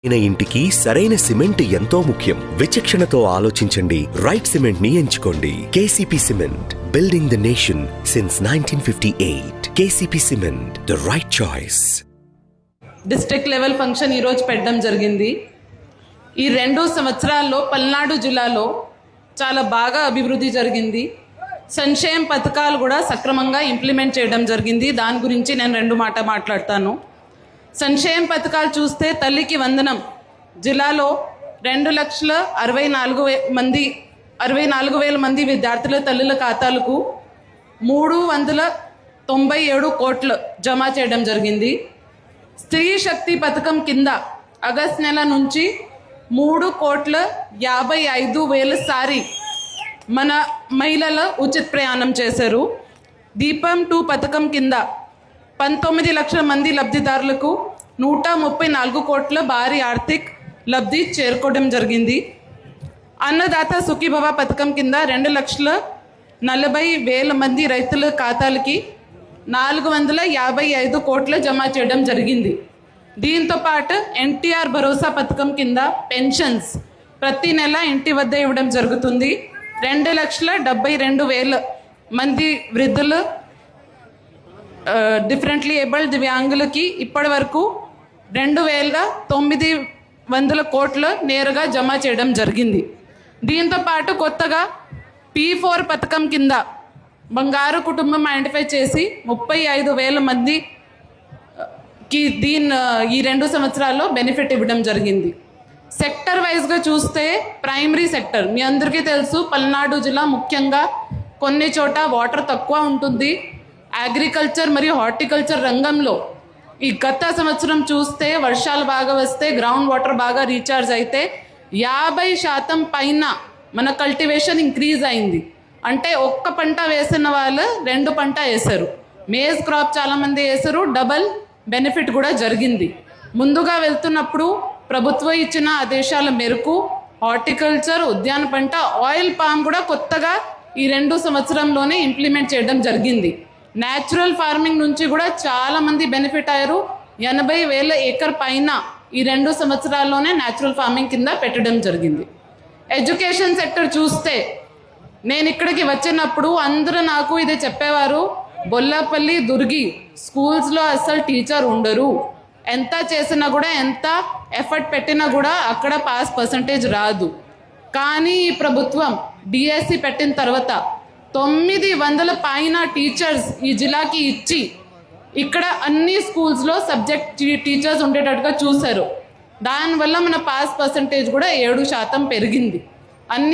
ఇంటికి సరైన సిమెంట్ ఎంతో ముఖ్యం. విచక్షణతో ఆలోచించండి. రైట్ సిమెంట్ ని ఎంచుకోండి. KCP cement, building the nation since 1958. KCP cement, the right choice. District level function ఈరోజు పెట్టడం జరిగింది. ఈ 2 సంవత్సరాల్లో పల్నాడు జిల్లాలో చాలా బాగా అభివృద్ధి జరిగింది. సంక్షేమ పథకాలు కూడా సక్రమంగా ఇంప్లిమెంట్ చేయడం జరిగింది. దాని గురించి నేను 2 మాట్లాడతాను. సంక్షేమ పథకాలు చూస్తే తల్లికి వందనం జిల్లాలో 2,64,000 మంది విద్యార్థుల తల్లుల ఖాతాలకు 397 కోట్లు జమ చేయడం జరిగింది. స్త్రీ శక్తి పథకం కింద ఆగస్టు నెల నుంచి 3,55,000 సారి మన మహిళలు ఉచిత ప్రయాణం చేశారు. దీపం 2 పథకం కింద 19 లక్షల మంది లబ్ధిదారులకు 134 కోట్ల భారీ ఆర్థిక లబ్ధి చేరుకోవడం జరిగింది. అన్నదాత సుఖీభవ పథకం కింద 2,40,000 మంది రైతుల ఖాతాలకి 455 కోట్ల జమ చేయడం జరిగింది. దీంతో పాటు ఎన్టీఆర్ భరోసా పథకం కింద పెన్షన్స్ ప్రతి నెల ఇంటి వద్ద ఇవ్వడం జరుగుతుంది. 2,72,000 మంది వృద్ధులు డిఫరెంట్లీ ఏబుల్డ్ దివ్యాంగులకి ఇప్పటి వరకు 2,900 కోట్లు నేరుగా జమ చేయడం జరిగింది. దీంతో పాటు కొత్తగా P4 పథకం కింద బంగారు కుటుంబం ఐడెంటిఫై చేసి 35,000 మందికి ఈ 2 సంవత్సరాల్లో బెనిఫిట్ ఇవ్వడం జరిగింది. సెక్టర్ వైజ్గా చూస్తే ప్రైమరీ సెక్టర్ మీ అందరికీ తెలుసు, పల్నాడు జిల్లా ముఖ్యంగా కొన్ని చోట వాటర్ తక్కువ ఉంటుంది. అగ్రికల్చర్ మరియు హార్టికల్చర్ రంగంలో ఈ గత సంవత్సరం చూస్తే వర్షాలు బాగా వస్తే గ్రౌండ్ వాటర్ బాగా రీఛార్జ్ అయితే 50% పైన మన కల్టివేషన్ ఇంక్రీజ్ అయింది. అంటే ఒక్క పంట వేసిన వాళ్ళు 2 పంట వేశారు. మేజ్ క్రాప్ చాలామంది వేశారు. డబల్ బెనిఫిట్ కూడా జరిగింది. ముందుగా వెళ్తున్నప్పుడు ప్రభుత్వం ఇచ్చిన ఆదేశాల మేరకు హార్టికల్చర్, ఉద్యాన పంట, ఆయిల్ పామ్ కూడా కొత్తగా ఈ 2 సంవత్సరంలోనే ఇంప్లిమెంట్ చేయడం జరిగింది. న్యాచురల్ ఫార్మింగ్ నుంచి కూడా చాలామంది బెనిఫిట్ అయ్యారు. 80,000 ఏకర్ పైన ఈ 2 సంవత్సరాల్లోనే న్యాచురల్ ఫార్మింగ్ కింద పెట్టడం జరిగింది. ఎడ్యుకేషన్ సెక్టర్ చూస్తే నేను ఇక్కడికి వచ్చినప్పుడు అందరూ నాకు ఇదే చెప్పేవారు, బొల్లాపల్లి, దుర్గి స్కూల్స్లో అస్సలు టీచర్ ఉండరు, ఎంత చేసినా కూడా ఎంత ఎఫర్ట్ పెట్టినా కూడా అక్కడ పాస్ పర్సంటేజ్ రాదు. కానీ ఈ ప్రభుత్వం డిఎస్సి పెట్టిన తర్వాత 900 పైన టీచర్స్ ఈ జిల్లాకి ఇచ్చి ఇక్కడ అన్ని స్కూల్స్లో సబ్జెక్ట్ టీచర్స్ ఉండేటట్టుగా చూశారు. దానివల్ల మన పాస్ పర్సంటేజ్ కూడా 7% పెరిగింది. అన్ని